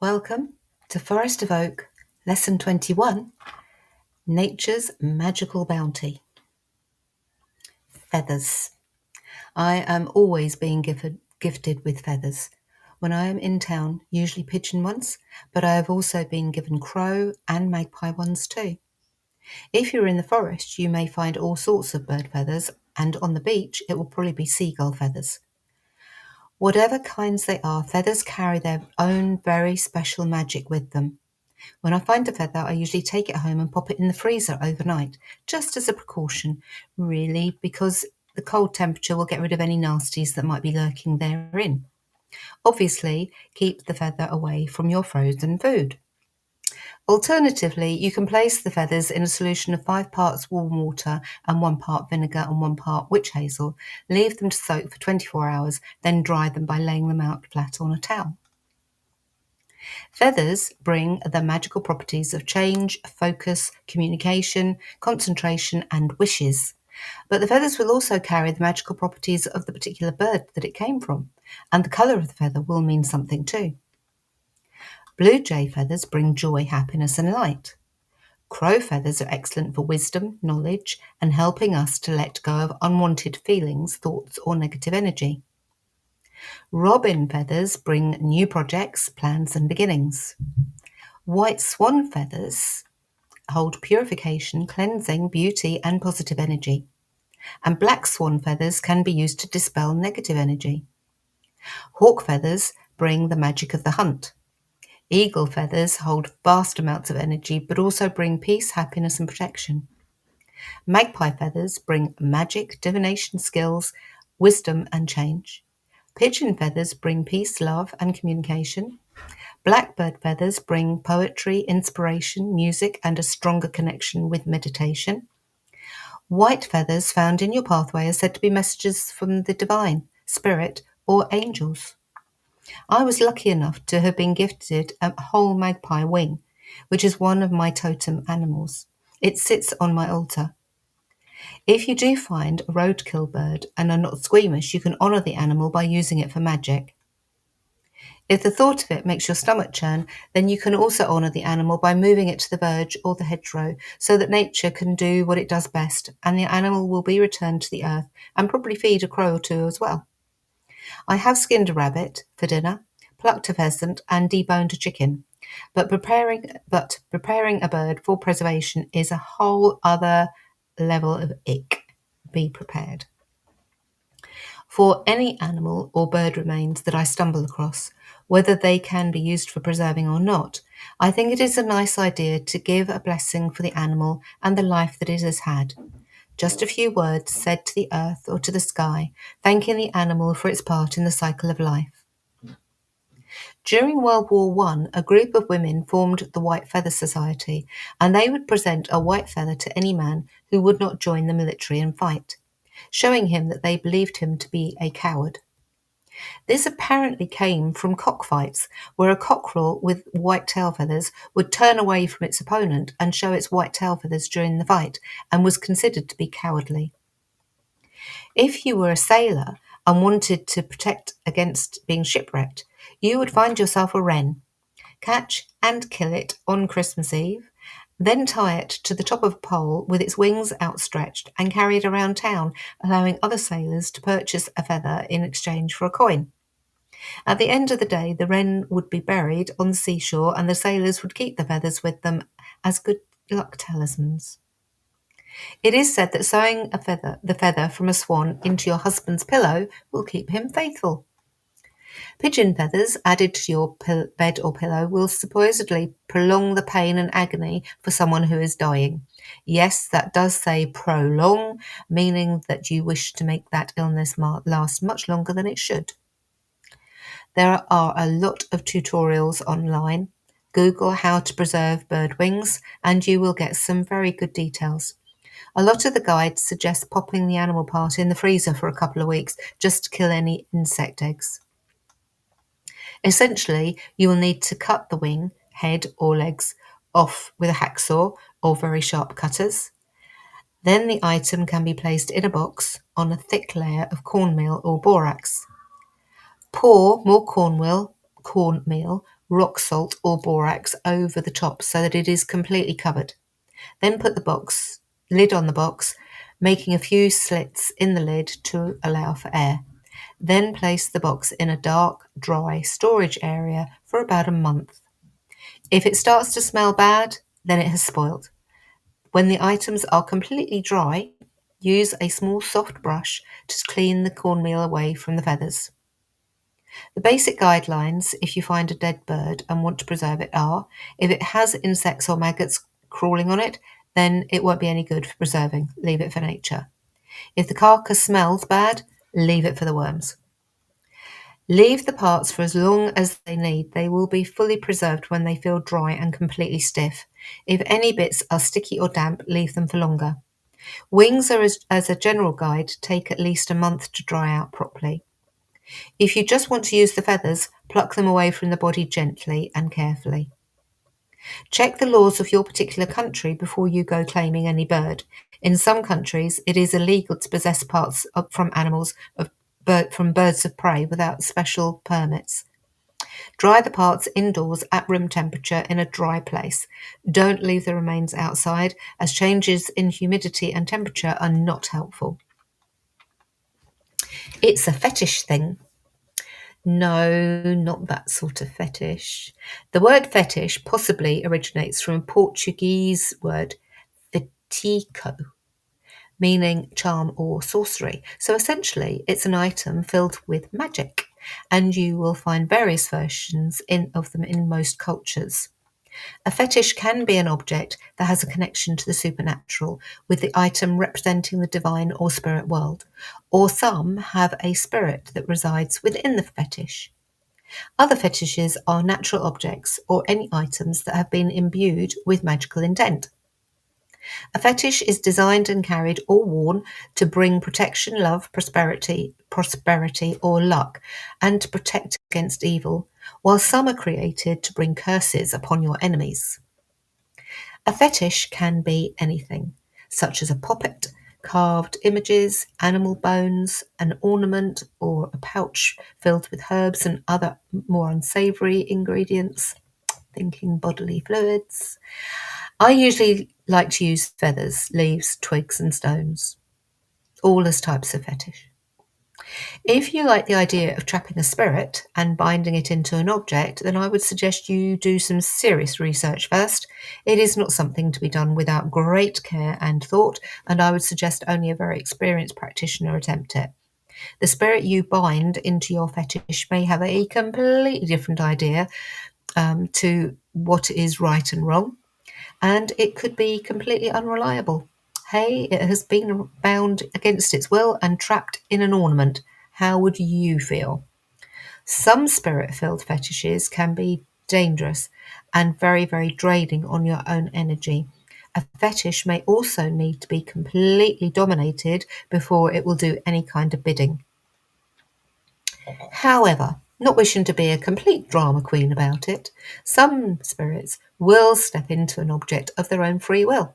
Welcome to Forest of Oak, Lesson 21, Nature's Magical Bounty. Feathers. I am always being gifted with feathers. When I am in town, usually pigeon ones, but I have also been given crow and magpie ones too. If you're in the forest, you may find all sorts of bird feathers, and on the beach, it will probably be seagull feathers. Whatever kinds they are, feathers carry their own very special magic with them. When I find a feather, I usually take it home and pop it in the freezer overnight, just as a precaution, really, because the cold temperature will get rid of any nasties that might be lurking therein. Obviously, keep the feather away from your frozen food. Alternatively, you can place the feathers in a solution of 5 parts warm water and 1 part vinegar and 1 part witch hazel. Leave them to soak for 24 hours, then dry them by laying them out flat on a towel. Feathers bring the magical properties of change, focus, communication, concentration, and wishes. But the feathers will also carry the magical properties of the particular bird that it came from, and the colour of the feather will mean something too. Blue jay feathers bring joy, happiness, and light. Crow feathers are excellent for wisdom, knowledge, and helping us to let go of unwanted feelings, thoughts, or negative energy. Robin feathers bring new projects, plans, and beginnings. White swan feathers hold purification, cleansing, beauty, and positive energy. And black swan feathers can be used to dispel negative energy. Hawk feathers bring the magic of the hunt. Eagle feathers hold vast amounts of energy, but also bring peace, happiness, and protection. Magpie feathers bring magic, divination skills, wisdom, and change. Pigeon feathers bring peace, love, and communication. Blackbird feathers bring poetry, inspiration, music, and a stronger connection with meditation. White feathers found in your pathway are said to be messages from the divine, spirit, or angels. I was lucky enough to have been gifted a whole magpie wing, which is one of my totem animals. It sits on my altar. If you do find a roadkill bird and are not squeamish, you can honour the animal by using it for magic. If the thought of it makes your stomach churn, then you can also honour the animal by moving it to the verge or the hedgerow so that nature can do what it does best and the animal will be returned to the earth and probably feed a crow or two as well. I have skinned a rabbit for dinner, plucked a pheasant and deboned a chicken, but preparing a bird for preservation is a whole other level of ick. Be prepared. For any animal or bird remains that I stumble across, whether they can be used for preserving or not, I think it is a nice idea to give a blessing for the animal and the life that it has had. Just a few words said to the earth or to the sky, thanking the animal for its part in the cycle of life. During World War I, a group of women formed the White Feather Society, and they would present a white feather to any man who would not join the military and fight, showing him that they believed him to be a coward. This apparently came from cockfights, where a cockerel with white tail feathers would turn away from its opponent and show its white tail feathers during the fight, and was considered to be cowardly. If you were a sailor and wanted to protect against being shipwrecked, you would find yourself a wren, catch and kill it on Christmas Eve, then tie it to the top of a pole with its wings outstretched and carry it around town, allowing other sailors to purchase a feather in exchange for a coin. At the end of the day, the wren would be buried on the seashore and the sailors would keep the feathers with them as good luck talismans. It is said that sewing the feather from a swan into your husband's pillow will keep him faithful. Pigeon feathers added to your bed or pillow will supposedly prolong the pain and agony for someone who is dying. Yes, that does say prolong, meaning that you wish to make that illness last much longer than it should. There are a lot of tutorials online. Google how to preserve bird wings and you will get some very good details. A lot of the guides suggest popping the animal part in the freezer for a couple of weeks just to kill any insect eggs. Essentially, you will need to cut the wing, head or legs off with a hacksaw or very sharp cutters. Then the item can be placed in a box on a thick layer of cornmeal or borax. Pour more cornmeal rock salt or borax over the top so that it is completely covered. Then put the lid on the box, making a few slits in the lid to allow for air. Then place the box in a dark, dry storage area for about a month. If it starts to smell bad, then it has spoiled. When the items are completely dry, use a small soft brush to clean the cornmeal away from the feathers. The basic guidelines, if you find a dead bird and want to preserve it, are if it has insects or maggots crawling on it, then it won't be any good for preserving. Leave it for nature. If the carcass smells bad, leave it for the worms. Leave the parts for as long as they need. They will be fully preserved when they feel dry and completely stiff. If any bits are sticky or damp, leave them for longer. Wings are, as a general guide, take at least a month to dry out properly. If you just want to use the feathers, pluck them away from the body gently and carefully. Check the laws of your particular country before you go claiming any bird. In some countries, it is illegal to possess parts from animals from birds of prey without special permits. Dry the parts indoors at room temperature in a dry place. Don't leave the remains outside, as changes in humidity and temperature are not helpful. It's a fetish thing. No, not that sort of fetish. The word fetish possibly originates from a Portuguese word, fetico, meaning charm or sorcery. So essentially, it's an item filled with magic, and you will find various versions of them in most cultures. A fetish can be an object that has a connection to the supernatural, with the item representing the divine or spirit world, or some have a spirit that resides within the fetish. Other fetishes are natural objects or any items that have been imbued with magical intent. A fetish is designed and carried or worn to bring protection, love, prosperity or luck, and to protect against evil, while some are created to bring curses upon your enemies. A fetish can be anything, such as a puppet, carved images, animal bones, an ornament, or a pouch filled with herbs and other more unsavory ingredients, thinking bodily fluids. I usually like to use feathers, leaves, twigs, and stones, all as types of fetish. If you like the idea of trapping a spirit and binding it into an object, then I would suggest you do some serious research first. It is not something to be done without great care and thought, and I would suggest only a very experienced practitioner attempt it. The spirit you bind into your fetish may have a completely different idea to what is right and wrong, and it could be completely unreliable. Hey, it has been bound against its will and trapped in an ornament. How would you feel? Some spirit filled fetishes can be dangerous and very, very draining on your own energy. A fetish may also need to be completely dominated before it will do any kind of bidding. However, not wishing to be a complete drama queen about it, some spirits will step into an object of their own free will,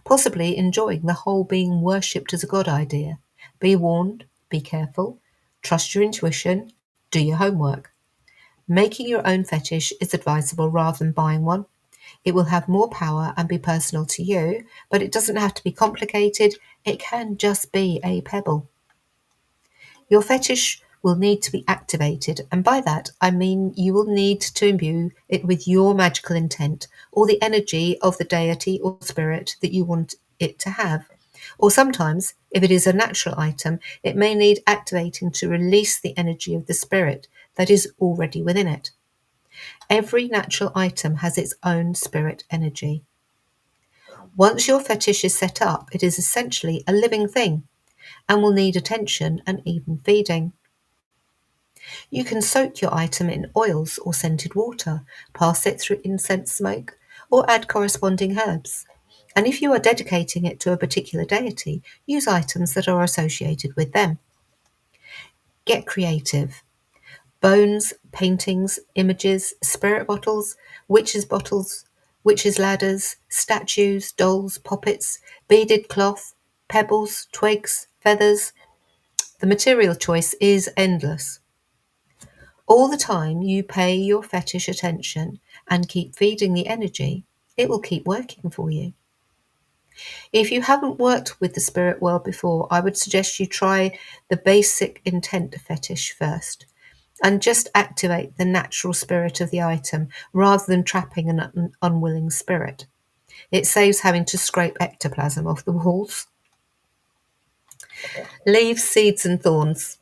possibly enjoying the whole being worshipped as a god idea. Be warned, be careful, trust your intuition, do your homework. Making your own fetish is advisable rather than buying one. It will have more power and be personal to you, but it doesn't have to be complicated. It can just be a pebble. Your fetish will need to be activated, and by that I mean you will need to imbue it with your magical intent or the energy of the deity or spirit that you want it to have. Or sometimes, if it is a natural item, it may need activating to release the energy of the spirit that is already within it. Every natural item has its own spirit energy. Once your fetish is set up, it is essentially a living thing and will need attention and even feeding. You can soak your item in oils or scented water, pass it through incense smoke, or add corresponding herbs. And if you are dedicating it to a particular deity, use items that are associated with them. Get creative. Bones, paintings, images, spirit bottles, witches' ladders, statues, dolls, puppets, beaded cloth, pebbles, twigs, feathers. The material choice is endless. All the time you pay your fetish attention and keep feeding the energy, it will keep working for you. If you haven't worked with the spirit world before, I would suggest you try the basic intent fetish first and just activate the natural spirit of the item rather than trapping an unwilling spirit. It saves having to scrape ectoplasm off the walls. Leaves, seeds, and thorns.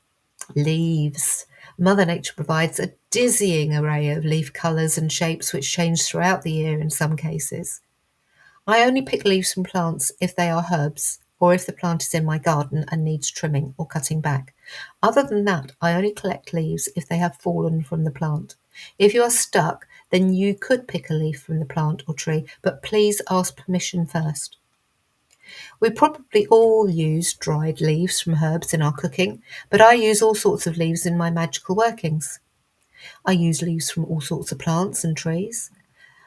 Leaves. Mother Nature provides a dizzying array of leaf colours and shapes which change throughout the year in some cases. I only pick leaves from plants if they are herbs or if the plant is in my garden and needs trimming or cutting back. Other than that, I only collect leaves if they have fallen from the plant. If you are stuck, then you could pick a leaf from the plant or tree, but please ask permission first. We probably all use dried leaves from herbs in our cooking, but I use all sorts of leaves in my magical workings. I use leaves from all sorts of plants and trees.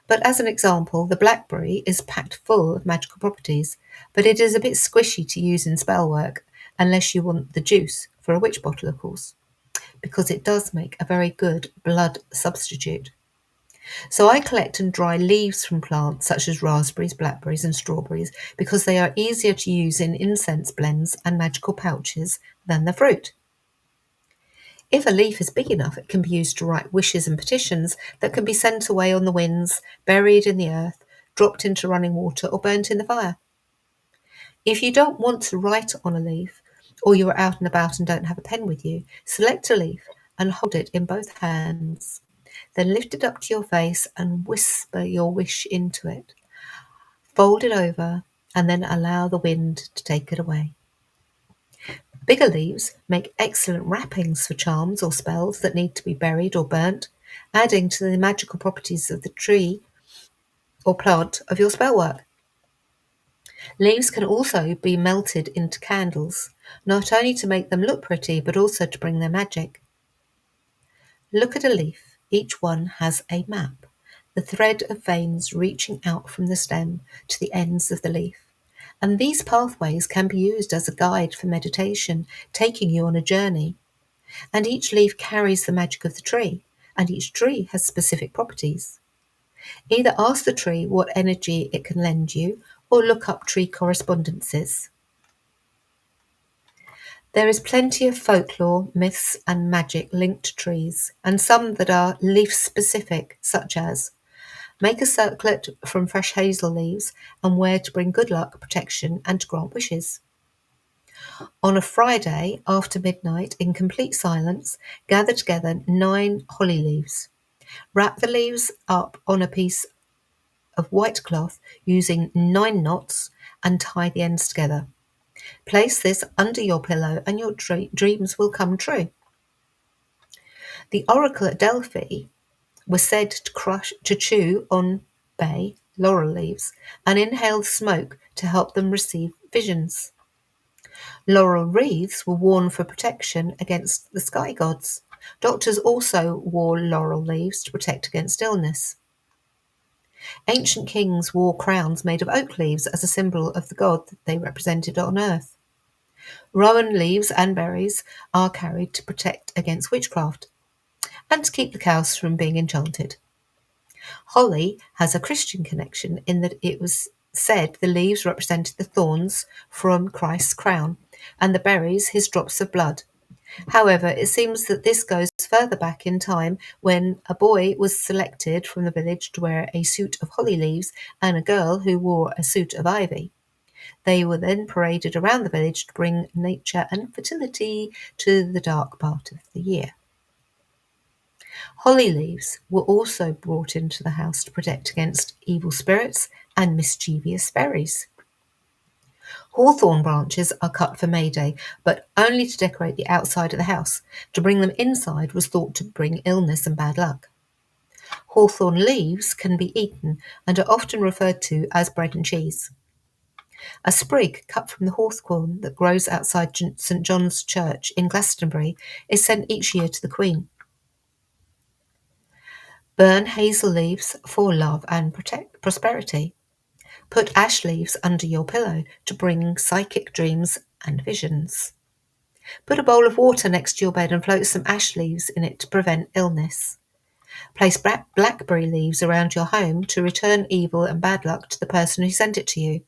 But as an example, the blackberry is packed full of magical properties, but it is a bit squishy to use in spell work, unless you want the juice for a witch bottle, of course, because it does make a very good blood substitute. So I collect and dry leaves from plants such as raspberries, blackberries, and strawberries because they are easier to use in incense blends and magical pouches than the fruit. If a leaf is big enough, it can be used to write wishes and petitions that can be sent away on the winds, buried in the earth, dropped into running water, or burnt in the fire. If you don't want to write on a leaf, or you are out and about and don't have a pen with you, select a leaf and hold it in both hands. Then lift it up to your face and whisper your wish into it. Fold it over and then allow the wind to take it away. Bigger leaves make excellent wrappings for charms or spells that need to be buried or burnt, adding to the magical properties of the tree or plant of your spell work. Leaves can also be melted into candles, not only to make them look pretty, but also to bring their magic. Look at a leaf. Each one has a map, the thread of veins reaching out from the stem to the ends of the leaf. And these pathways can be used as a guide for meditation, taking you on a journey. And each leaf carries the magic of the tree, and each tree has specific properties. Either ask the tree what energy it can lend you, or look up tree correspondences. There is plenty of folklore, myths, and magic linked to trees, and some that are leaf specific, such as make a circlet from fresh hazel leaves and wear to bring good luck, protection, and to grant wishes. On a Friday after midnight, in complete silence, gather together 9 holly leaves. Wrap the leaves up on a piece of white cloth using 9 knots and tie the ends together. Place this under your pillow and your dreams will come true. The oracle at Delphi was said to chew on bay laurel leaves and inhale smoke to help them receive visions. Laurel wreaths were worn for protection against the sky gods. Doctors also wore laurel leaves to protect against illness. Ancient kings wore crowns made of oak leaves as a symbol of the god that they represented on earth. Rowan leaves and berries are carried to protect against witchcraft and to keep the cows from being enchanted. Holly has a Christian connection in that it was said the leaves represented the thorns from Christ's crown and the berries his drops of blood. However, it seems that this goes further back in time when a boy was selected from the village to wear a suit of holly leaves and a girl who wore a suit of ivy. They were then paraded around the village to bring nature and fertility to the dark part of the year. Holly leaves were also brought into the house to protect against evil spirits and mischievous fairies. Hawthorn branches are cut for May Day, but only to decorate the outside of the house. To bring them inside was thought to bring illness and bad luck. Hawthorn leaves can be eaten and are often referred to as bread and cheese. A sprig cut from the hawthorn that grows outside St John's Church in Glastonbury is sent each year to the Queen. Burn hazel leaves for love and prosperity. Put ash leaves under your pillow to bring psychic dreams and visions. Put a bowl of water next to your bed and float some ash leaves in it to prevent illness. Place blackberry leaves around your home to return evil and bad luck to the person who sent it to you.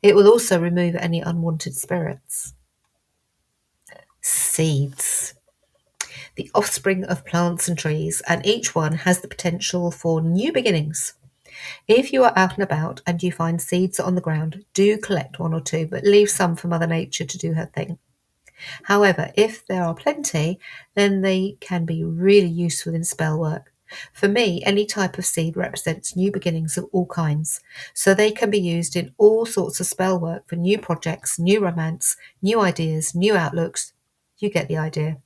It will also remove any unwanted spirits. Seeds. The offspring of plants and trees, and each one has the potential for new beginnings. If you are out and about and you find seeds on the ground, do collect one or two, but leave some for Mother Nature to do her thing. However, if there are plenty, then they can be really useful in spell work. For me, any type of seed represents new beginnings of all kinds, so they can be used in all sorts of spell work for new projects, new romance, new ideas, new outlooks. You get the idea.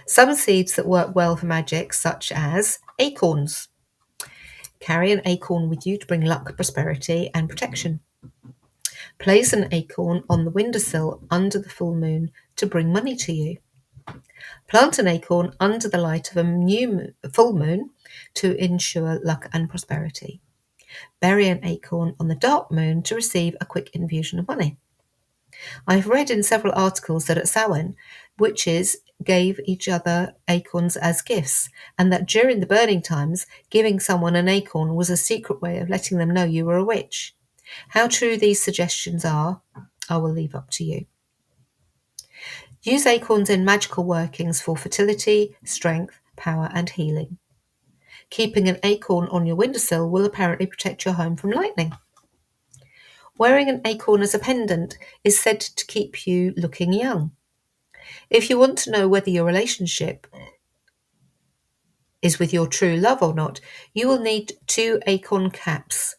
Some seeds that work well for magic, such as acorns. Carry an acorn with you to bring luck, prosperity, and protection. Place an acorn on the windowsill under the full moon to bring money to you. Plant an acorn under the light of a full moon to ensure luck and prosperity. Bury an acorn on the dark moon to receive a quick infusion of money. I've read in several articles that at Samhain, witches gave each other acorns as gifts, and that during the burning times, giving someone an acorn was a secret way of letting them know you were a witch. How true these suggestions are, I will leave up to you. Use acorns in magical workings for fertility, strength, power, and healing. Keeping an acorn on your windowsill will apparently protect your home from lightning. Wearing an acorn as a pendant is said to keep you looking young. If you want to know whether your relationship is with your true love or not, you will need 2 acorn caps.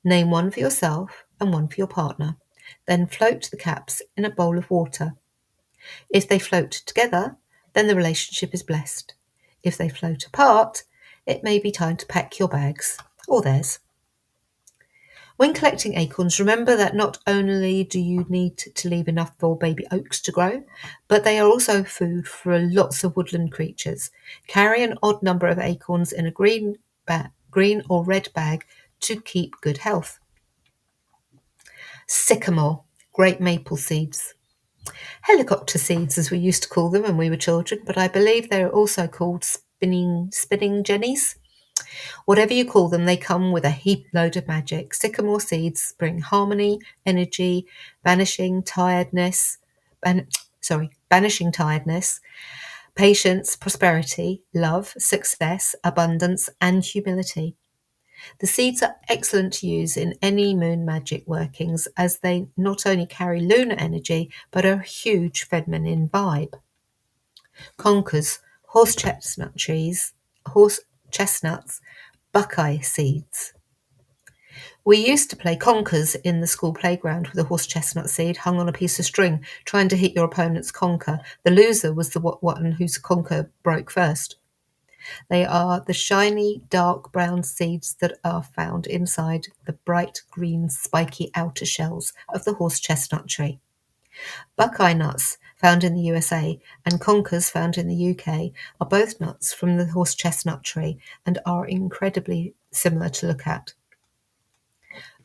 Name one for yourself and one for your partner. Then float the caps in a bowl of water. If they float together, then the relationship is blessed. If they float apart, it may be time to pack your bags, or theirs. When collecting acorns, remember that not only do you need to leave enough for baby oaks to grow, but they are also food for lots of woodland creatures. Carry an odd number of acorns in a green or red bag to keep good health. Sycamore, great maple seeds. Helicopter seeds, as we used to call them when we were children, but I believe they are also called spinning jennies. Whatever you call them, they come with a heap load of magic. Sycamore seeds bring harmony, energy, banishing tiredness, patience, prosperity, love, success, abundance, and humility. The seeds are excellent to use in any moon magic workings as they not only carry lunar energy but are a huge feminine vibe. Conkers, horse chestnuts, buckeye seeds. We used to play conkers in the school playground with a horse chestnut seed hung on a piece of string, trying to hit your opponent's conker. The loser was the one whose conker broke first. They are the shiny, dark brown seeds that are found inside the bright green, spiky outer shells of the horse chestnut tree. Buckeye nuts, found in the USA, and conkers, found in the UK, are both nuts from the horse chestnut tree and are incredibly similar to look at.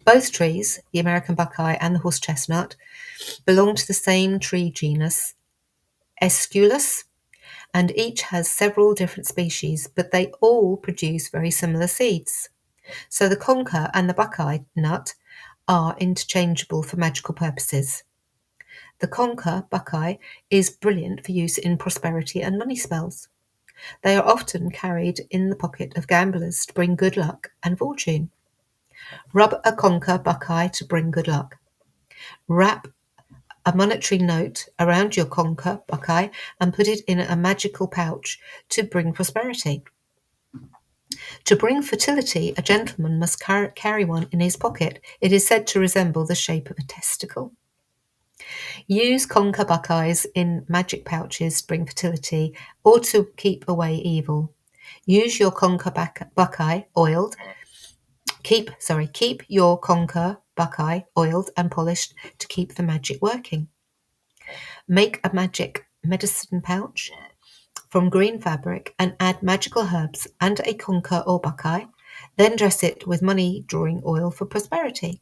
Both trees, the American buckeye and the horse chestnut, belong to the same tree genus, Aesculus, and each has several different species, but they all produce very similar seeds. So the conker and the buckeye nut are interchangeable for magical purposes. The conker buckeye is brilliant for use in prosperity and money spells. They are often carried in the pocket of gamblers to bring good luck and fortune. Rub a conker buckeye to bring good luck. Wrap a monetary note around your conker buckeye and put it in a magical pouch to bring prosperity. To bring fertility, a gentleman must carry one in his pocket. It is said to resemble the shape of a testicle. Use conker buckeyes in magic pouches to bring fertility or to keep away evil. Use your conker buckeye oiled. Keep your conker buckeye oiled and polished to keep the magic working. Make a magic medicine pouch from green fabric and add magical herbs and a conker or buckeye. Then dress it with money drawing oil for prosperity.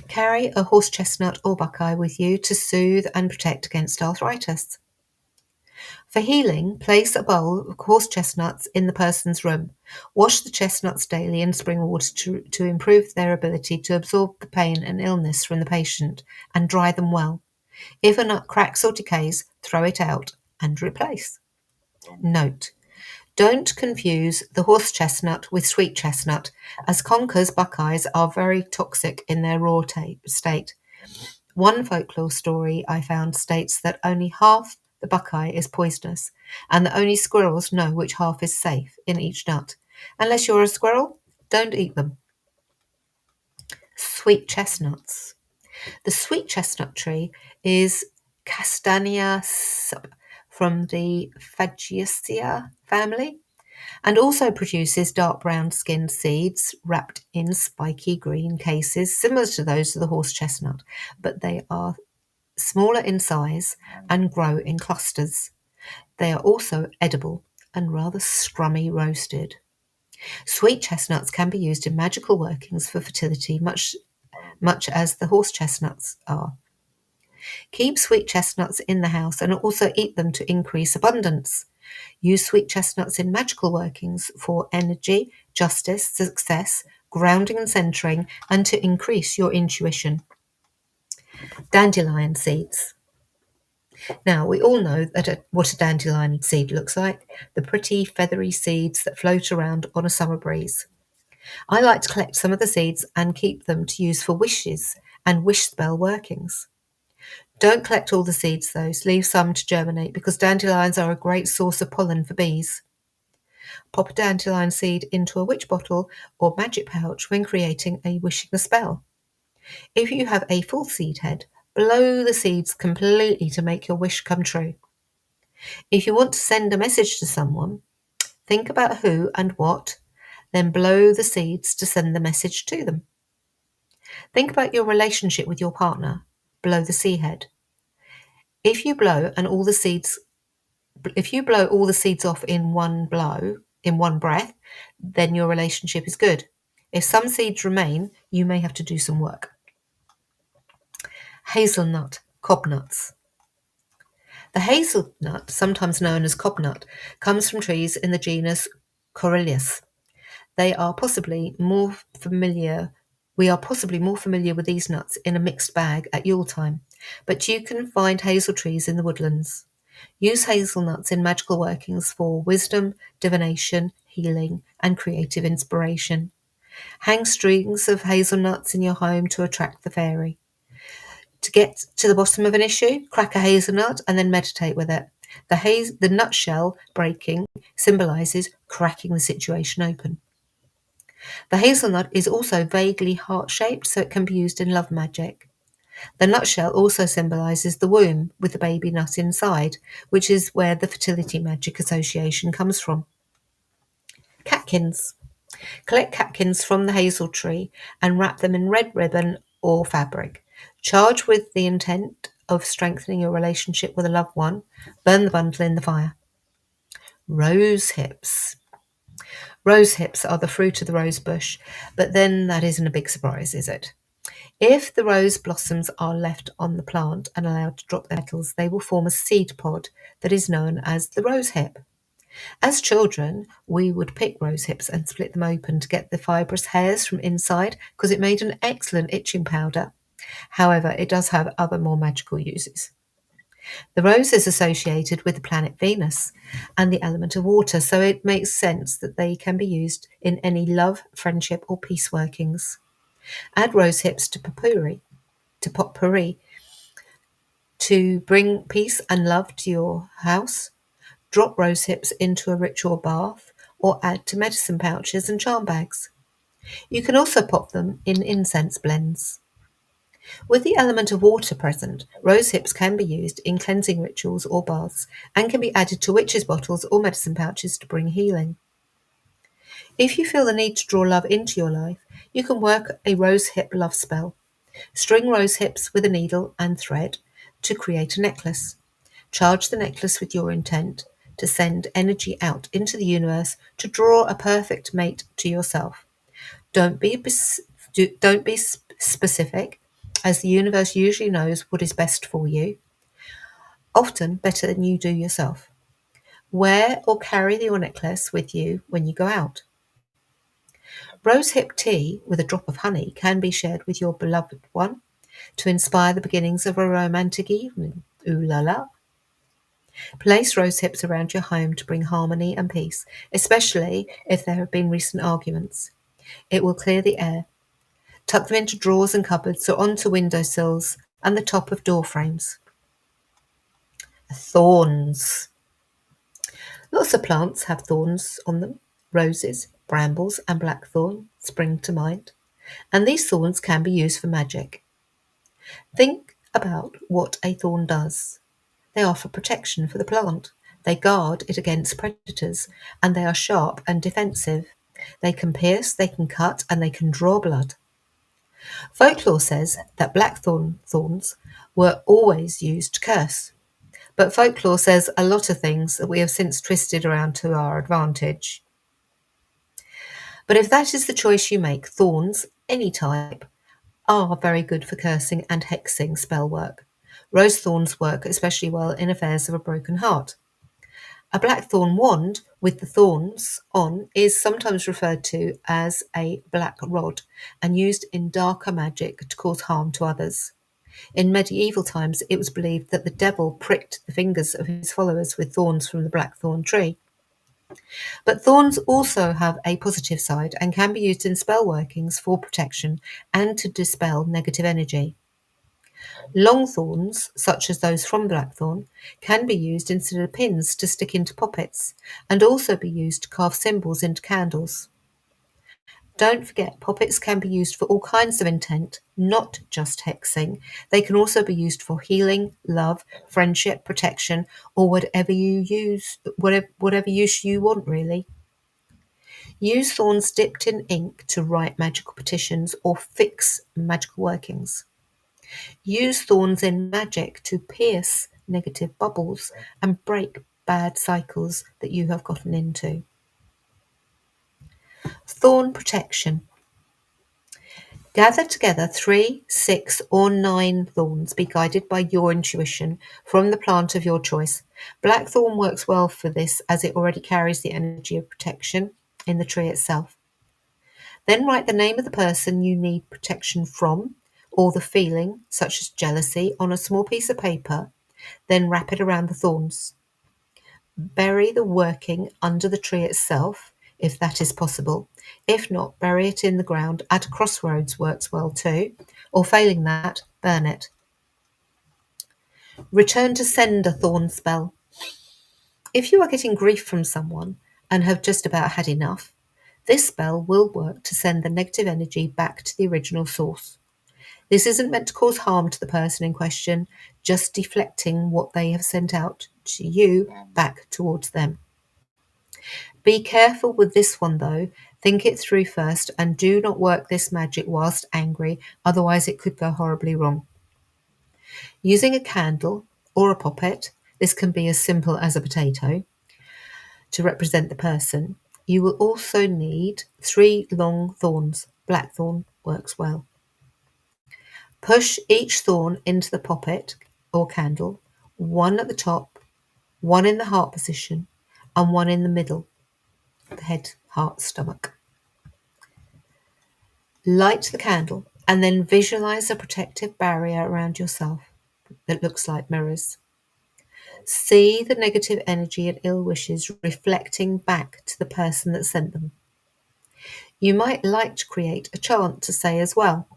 Carry a horse chestnut or buckeye with you to soothe and protect against arthritis. For healing, place a bowl of horse chestnuts in the person's room. Wash the chestnuts daily in spring water to improve their ability to absorb the pain and illness from the patient and dry them well. If a nut cracks or decays, throw it out and replace. Note: don't confuse the horse chestnut with sweet chestnut, as Conker's buckeyes are very toxic in their raw state. One folklore story I found states that only half the buckeye is poisonous, and that only squirrels know which half is safe in each nut. Unless you're a squirrel, don't eat them. Sweet chestnuts. The sweet chestnut tree is Castanea from the Fagiaceae family, and also produces dark brown skinned seeds wrapped in spiky green cases similar to those of the horse chestnut, but they are smaller in size and grow in clusters. They are also edible and rather scrummy roasted. Sweet chestnuts can be used in magical workings for fertility, much as the horse chestnuts are. Keep sweet chestnuts in the house and also eat them to increase abundance. Use sweet chestnuts in magical workings for energy, justice, success, grounding and centering, and to increase your intuition. Dandelion seeds. Now, we all know what a dandelion seed looks like, the pretty feathery seeds that float around on a summer breeze. I like to collect some of the seeds and keep them to use for wishes and wish spell workings. Don't collect all the seeds though, leave some to germinate because dandelions are a great source of pollen for bees. Pop a dandelion seed into a witch bottle or magic pouch when creating a wishing spell. If you have a full seed head, blow the seeds completely to make your wish come true. If you want to send a message to someone, think about who and what, then blow the seeds to send the message to them. Think about your relationship with your partner, blow the seed head. If you blow all the seeds off in one breath, then your relationship is good. If some seeds remain, you may have to do some work. Hazelnut, cobnuts. The hazelnut, sometimes known as cobnut, comes from trees in the genus Corylus. We are possibly more familiar with these nuts in a mixed bag at Yule time, but you can find hazel trees in the woodlands. Use hazelnuts in magical workings for wisdom, divination, healing, and creative inspiration. Hang strings of hazelnuts in your home to attract the fairy. To get to the bottom of an issue, crack a hazelnut and then meditate with it. The nutshell breaking symbolizes cracking the situation open. The hazelnut is also vaguely heart-shaped, so it can be used in love magic. The nutshell also symbolizes the womb with the baby nut inside, which is where the fertility magic association comes from. Catkins. Collect catkins from the hazel tree and wrap them in red ribbon or fabric. Charge with the intent of strengthening your relationship with a loved one. Burn the bundle in the fire. Rose hips. Rose hips are the fruit of the rose bush, but then that isn't a big surprise, is it? If the rose blossoms are left on the plant and allowed to drop their petals, they will form a seed pod that is known as the rose hip. As children, we would pick rose hips and split them open to get the fibrous hairs from inside because it made an excellent itching powder. However, it does have other more magical uses. The rose is associated with the planet Venus and the element of water, so it makes sense that they can be used in any love, friendship, or peace workings. Add rose hips to potpourri to bring peace and love to your house. Drop rose hips into a ritual bath or add to medicine pouches and charm bags. You can also pop them in incense blends. With the element of water present, rose hips can be used in cleansing rituals or baths and can be added to witches' bottles or medicine pouches to bring healing. If you feel the need to draw love into your life, you can work a rose hip love spell. String rose hips with a needle and thread to create a necklace. Charge the necklace with your intent to send energy out into the universe to draw a perfect mate to yourself. Don't be specific, as the universe usually knows what is best for you, often better than you do yourself. Wear or carry your necklace with you when you go out. Rosehip tea with a drop of honey can be shared with your beloved one to inspire the beginnings of a romantic evening. Ooh la la. Place rose hips around your home to bring harmony and peace, especially if there have been recent arguments. It will clear the air. Tuck them into drawers and cupboards or onto windowsills and the top of door frames. Thorns. Lots of plants have thorns on them. Roses, brambles, and blackthorn spring to mind. And these thorns can be used for magic. Think about what a thorn does. They offer protection for the plant. They guard it against predators, and they are sharp and defensive. They can pierce, they can cut, and they can draw blood. Folklore says that blackthorn thorns were always used to curse. But folklore says a lot of things that we have since twisted around to our advantage. But if that is the choice you make, thorns, any type, are very good for cursing and hexing spell work. Rose thorns work especially well in affairs of a broken heart. A blackthorn wand with the thorns on is sometimes referred to as a black rod and used in darker magic to cause harm to others. In medieval times, it was believed that the devil pricked the fingers of his followers with thorns from the blackthorn tree. But thorns also have a positive side and can be used in spell workings for protection and to dispel negative energy. Long thorns, such as those from blackthorn, can be used instead of pins to stick into poppets, and also be used to carve symbols into candles. Don't forget, poppets can be used for all kinds of intent, not just hexing. They can also be used for healing, love, friendship, protection, or whatever use you want, really. Use thorns dipped in ink to write magical petitions or fix magical workings. Use thorns in magic to pierce negative bubbles and break bad cycles that you have gotten into. Thorn protection. Gather together 3, 6, or 9 thorns. Be guided by your intuition from the plant of your choice. Blackthorn works well for this as it already carries the energy of protection in the tree itself. Then write the name of the person you need protection from, or the feeling, such as jealousy, on a small piece of paper. Then wrap it around the thorns. Bury the working under the tree itself, if that is possible. If not, bury it in the ground at a crossroads works well too, or failing that, burn it. Return to sender thorn spell. If you are getting grief from someone and have just about had enough, this spell will work to send the negative energy back to the original source. This isn't meant to cause harm to the person in question, just deflecting what they have sent out to you back towards them. Be careful with this one though. Think it through first and do not work this magic whilst angry, otherwise it could go horribly wrong. Using a candle or a poppet, this can be as simple as a potato, to represent the person. You will also need 3 long thorns. Blackthorn works well. Push each thorn into the poppet or candle, one at the top, one in the heart position, and one in the middle, the head, heart, stomach. Light the candle and then visualize a protective barrier around yourself that looks like mirrors. See the negative energy and ill wishes reflecting back to the person that sent them. You might like to create a chant to say as well.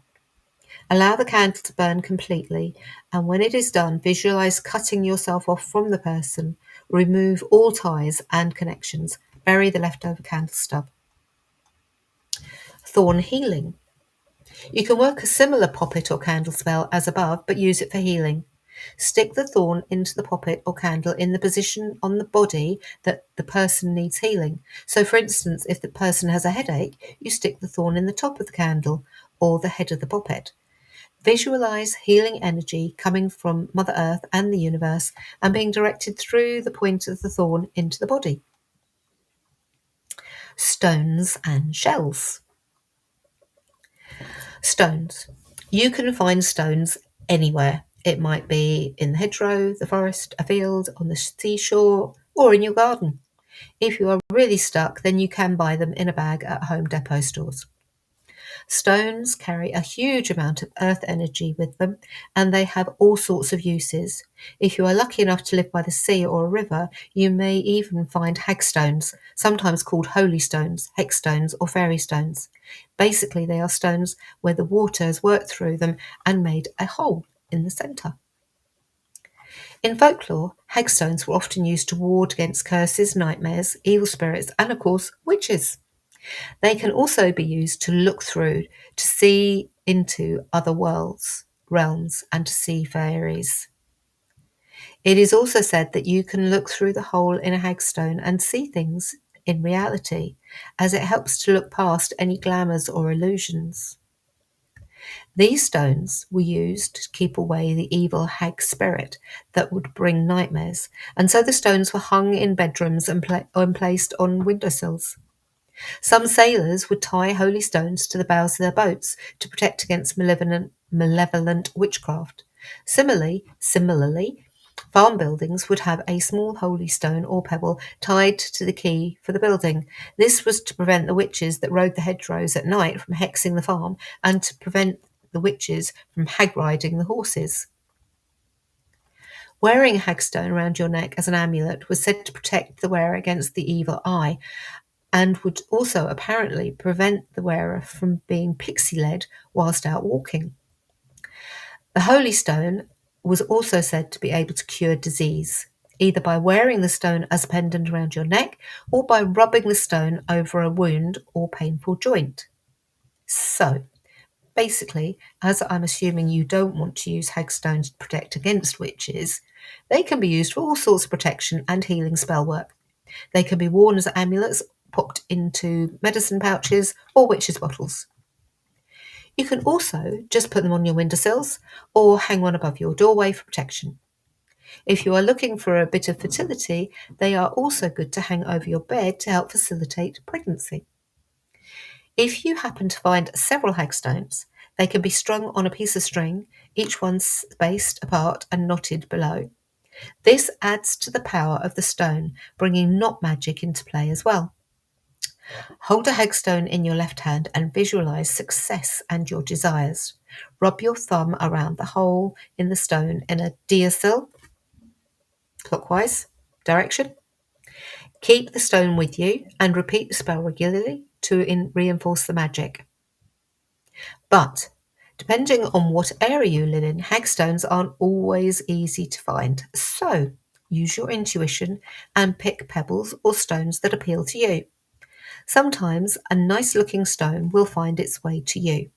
Allow the candle to burn completely, and when it is done, visualize cutting yourself off from the person. Remove all ties and connections. Bury the leftover candle stub. Thorn healing. You can work a similar poppet or candle spell as above, but use it for healing. Stick the thorn into the poppet or candle in the position on the body that the person needs healing. So, for instance, if the person has a headache, you stick the thorn in the top of the candle or the head of the poppet. Visualize healing energy coming from Mother Earth and the universe and being directed through the point of the thorn into the body. Stones and shells. Stones. You can find stones anywhere. It might be in the hedgerow, the forest, a field, on the seashore, or in your garden. If you are really stuck, then you can buy them in a bag at Home Depot stores. Stones carry a huge amount of earth energy with them, and they have all sorts of uses. If you are lucky enough to live by the sea or a river, you may even find hagstones, sometimes called holy stones, hex stones, or fairy stones. Basically, they are stones where the water has worked through them and made a hole in the centre. In folklore, hagstones were often used to ward against curses, nightmares, evil spirits, and of course, witches. They can also be used to look through, to see into other worlds, realms, and to see fairies. It is also said that you can look through the hole in a hagstone and see things in reality, as it helps to look past any glamours or illusions. These stones were used to keep away the evil hag spirit that would bring nightmares, and so the stones were hung in bedrooms and placed on windowsills. Some sailors would tie holy stones to the bows of their boats to protect against malevolent witchcraft. Similarly, farm buildings would have a small holy stone or pebble tied to the key for the building. This was to prevent the witches that rode the hedgerows at night from hexing the farm and to prevent the witches from hag riding the horses. Wearing a hagstone around your neck as an amulet was said to protect the wearer against the evil eye, and would also apparently prevent the wearer from being pixie-led whilst out walking. The holy stone was also said to be able to cure disease, either by wearing the stone as a pendant around your neck or by rubbing the stone over a wound or painful joint. So, basically, as I'm assuming you don't want to use hagstones to protect against witches, they can be used for all sorts of protection and healing spell work. They can be worn as amulets, popped into medicine pouches or witches' bottles. You can also just put them on your windowsills or hang one above your doorway for protection. If you are looking for a bit of fertility, they are also good to hang over your bed to help facilitate pregnancy. If you happen to find several hagstones, they can be strung on a piece of string, each one spaced apart and knotted below. This adds to the power of the stone, bringing knot magic into play as well. Hold a hagstone in your left hand and visualize success and your desires. Rub your thumb around the hole in the stone in a diasil, clockwise direction. Keep the stone with you and repeat the spell regularly to reinforce the magic. But depending on what area you live in, hagstones aren't always easy to find. So use your intuition and pick pebbles or stones that appeal to you. Sometimes a nice looking stone will find its way to you.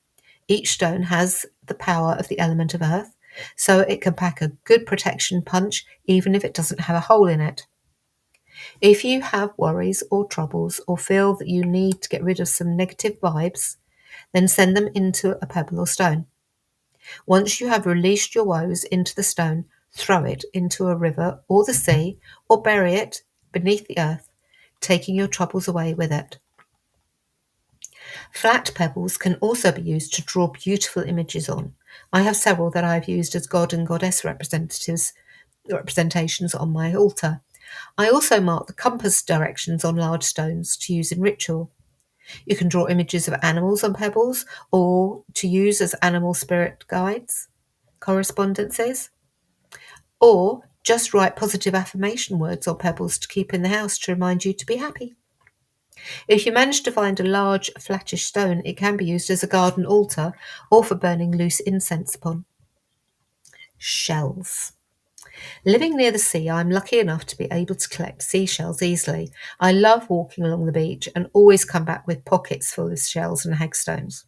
Each stone has the power of the element of earth, so it can pack a good protection punch even if it doesn't have a hole in it. If you have worries or troubles or feel that you need to get rid of some negative vibes, then send them into a pebble or stone. Once you have released your woes into the stone, throw it into a river or the sea or bury it beneath the earth, taking your troubles away with it. Flat pebbles can also be used to draw beautiful images on. I have several that I have used as god and goddess representations on my altar. I also mark the compass directions on large stones to use in ritual. You can draw images of animals on pebbles or to use as animal spirit guides, correspondences, or just write positive affirmation words on pebbles to keep in the house to remind you to be happy. If you manage to find a large, flattish stone, it can be used as a garden altar or for burning loose incense upon. Shells. Living near the sea, I'm lucky enough to be able to collect seashells easily. I love walking along the beach and always come back with pockets full of shells and hagstones.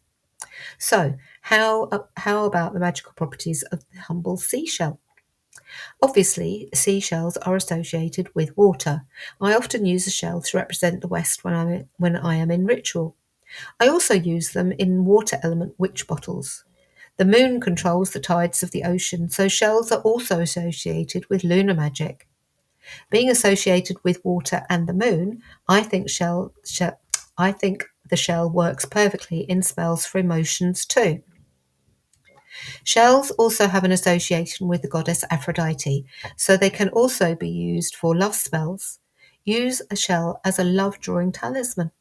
So, how about the magical properties of the humble seashell? Obviously, seashells are associated with water. I often use a shell to represent the West when I am in ritual. I also use them in water element witch bottles. The moon controls the tides of the ocean, so shells are also associated with lunar magic. Being associated with water and the moon, I think the shell works perfectly in spells for emotions too. Shells also have an association with the goddess Aphrodite, so they can also be used for love spells. Use a shell as a love drawing talisman.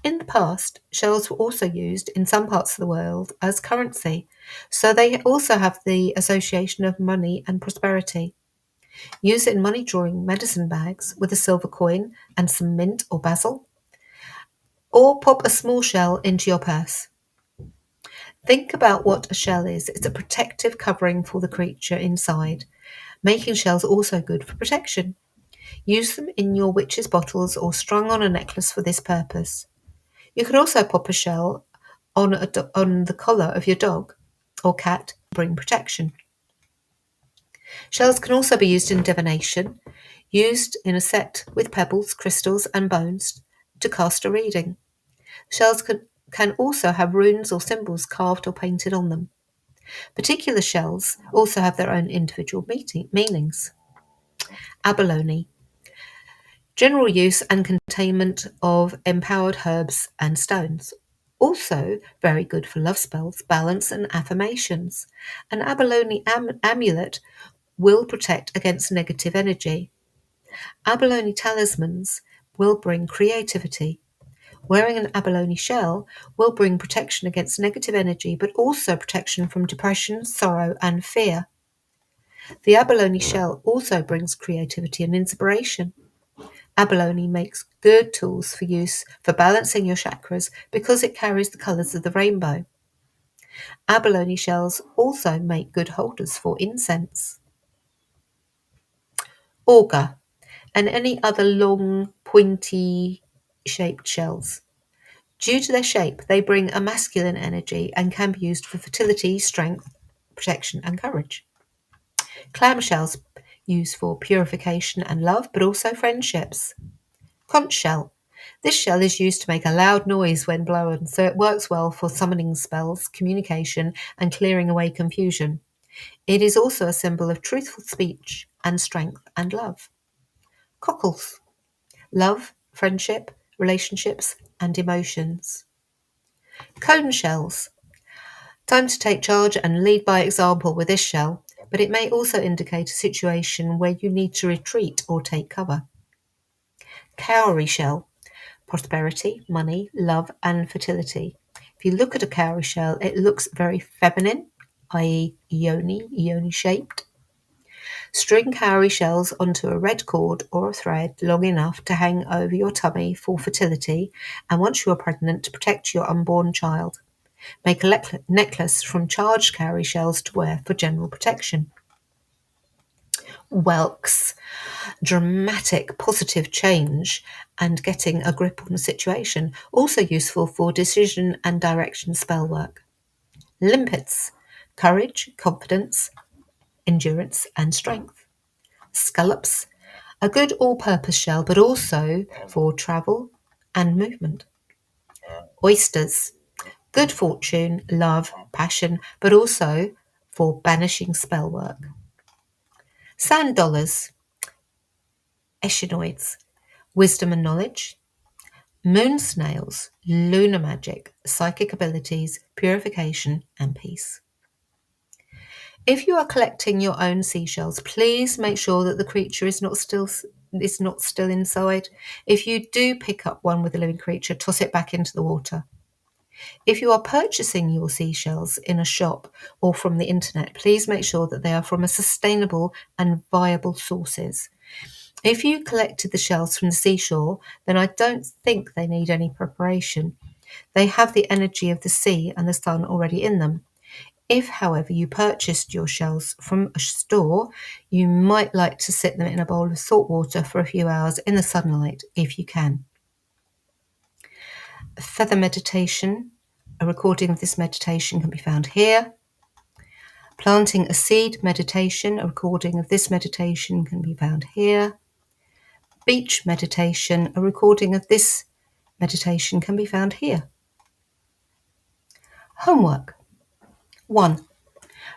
In the past, shells were also used in some parts of the world as currency, so they also have the association of money and prosperity. Use it in money drawing medicine bags with a silver coin and some mint or basil, or pop a small shell into your purse. Think about what a shell is. It's a protective covering for the creature inside, making shells also good for protection. Use them in your witch's bottles or strung on a necklace for this purpose. You could also pop a shell on the collar of your dog or cat to bring protection. Shells can also be used in divination, used in a set with pebbles, crystals, and bones to cast a reading. Shells can also have runes or symbols carved or painted on them. Particular shells also have their own individual meanings. Abalone. General use and containment of empowered herbs and stones. Also very good for love spells, balance, and affirmations. An abalone amulet will protect against negative energy. Abalone talismans will bring creativity. Wearing an abalone shell will bring protection against negative energy, but also protection from depression, sorrow, and fear. The abalone shell also brings creativity and inspiration. Abalone makes good tools for use for balancing your chakras because it carries the colours of the rainbow. Abalone shells also make good holders for incense. Auger and any other long, pointy shaped shells. Due to their shape, they bring a masculine energy and can be used for fertility, strength, protection, and courage. Clamshells used for purification and love, but also friendships. Conch shell. This shell is used to make a loud noise when blown, so it works well for summoning spells, communication, and clearing away confusion. It is also a symbol of truthful speech and strength and love. Cockles. Love, friendship, relationships, and emotions. Cone shells. Time to take charge and lead by example with this shell, but it may also indicate a situation where you need to retreat or take cover. Cowrie shell. Prosperity, money, love, and fertility. If you look at a cowrie shell, it looks very feminine, i.e., yoni shaped. String cowrie shells onto a red cord or a thread long enough to hang over your tummy for fertility, and once you are pregnant, to protect your unborn child. Make a necklace from charged cowrie shells to wear for general protection. Whelks. Dramatic positive change and getting a grip on the situation, also useful for decision and direction spell work. Limpets. Courage, confidence, endurance, and strength. Scallops. A good all-purpose shell, but also for travel and movement. Oysters. Good fortune, love, passion, but also for banishing spell work. Sand dollars. Echinoids. Wisdom and knowledge. Moon snails, lunar magic, psychic abilities, purification, and peace. If you are collecting your own seashells, please make sure that the creature is not still inside. If you do pick up one with a living creature, toss it back into the water. If you are purchasing your seashells in a shop or from the internet, please make sure that they are from a sustainable and viable sources. If you collected the shells from the seashore, then I don't think they need any preparation. They have the energy of the sea and the sun already in them. If, however, you purchased your shells from a store, you might like to sit them in a bowl of salt water for a few hours in the sunlight, if you can. Feather meditation. A recording of this meditation can be found here. Planting a seed meditation. A recording of this meditation can be found here. Beach meditation. A recording of this meditation can be found here. Homework. 1.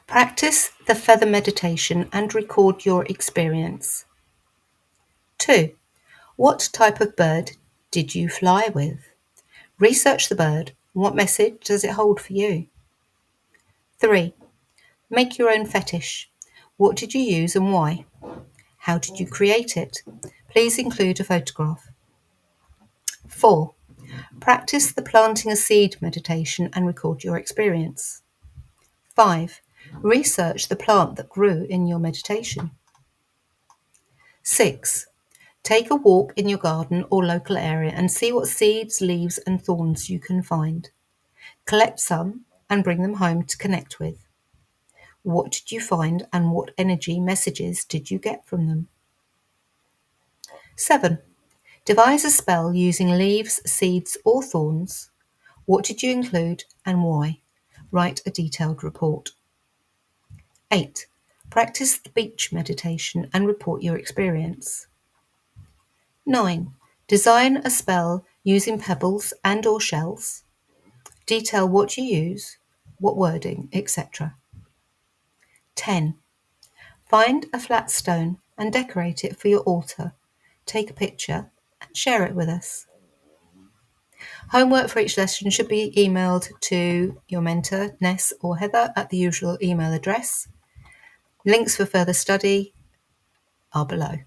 Practice the feather meditation and record your experience. 2. What type of bird did you fly with? Research the bird. What message does it hold for you? 3. Make your own fetish. What did you use and why? How did you create it? Please include a photograph. 4. Practice the planting a seed meditation and record your experience. 5. Research the plant that grew in your meditation. 6. Take a walk in your garden or local area and see what seeds, leaves, and thorns you can find. Collect some and bring them home to connect with. What did you find and what energy messages did you get from them? 7. Devise a spell using leaves, seeds, or thorns. What did you include and why? Write a detailed report. 8. Practice the beach meditation and report your experience. 9. Design a spell using pebbles and or shells. Detail what you use, what wording, etc. 10. Find a flat stone and decorate it for your altar. Take a picture and share it with us. Homework for each lesson should be emailed to your mentor, Ness or Heather, at the usual email address. Links for further study are below.